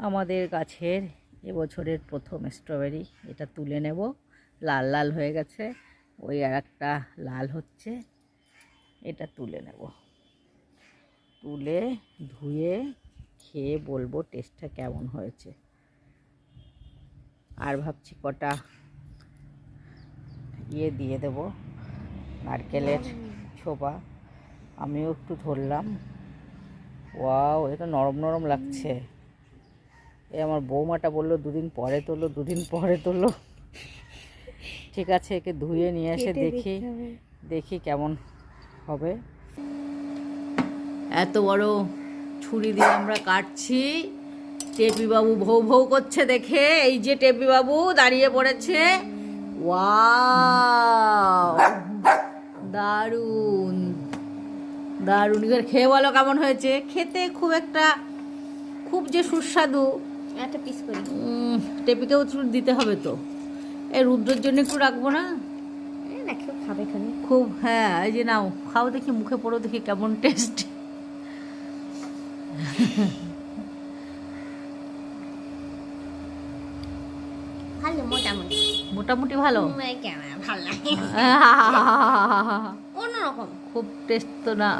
আমাদের গাছের এবছরের প্রথম স্ট্রবেরি, এটা তুলে নেব। লাল লাল হয়ে গেছে, ওই আর একটা লাল হচ্ছে, এটা তুলে নেব। তুলে ধুয়ে খেয়ে বলবো টেস্টটা কেমন হয়েছে। আর ভাবছি কটা দিয়ে দেবো, নারকেলের ছোবা। আমিও একটু ধরলাম। ওয়াও, এটা নরম নরম লাগছে। এ আমার বৌমাটা বললো দুদিন পরে তোলো। ঠিক আছে, একে ধুয়ে নিয়ে এসে দেখি কেমন হবে। এত বড় ছুরি দিয়ে আমরা কাটছি। টেপি বাবু ভৌ ভৌ করছে দেখে। এই যে টেপি বাবু দাঁড়িয়ে পড়েছে। ওয়াও, দারুণ দারুণ। এবার খেয়ে বলো কেমন হয়েছে। খেতে খুব যে সুস্বাদু। একটা পিস করি। টেপিকেও দিতে হবে তো। এই রুদ্রের জন্য একটু রাখবো না? না, কেউ খাবে খালি খুব। হ্যাঁ, এই যে নাও, খাও দেখি, মুখে পড়ো দেখি কেমন টেস্ট। ভালো, মোটামুটি মোটামুটি ভালো। কেমন ভালো লাগে, অন্যরকম খুব টেস্ট তো না।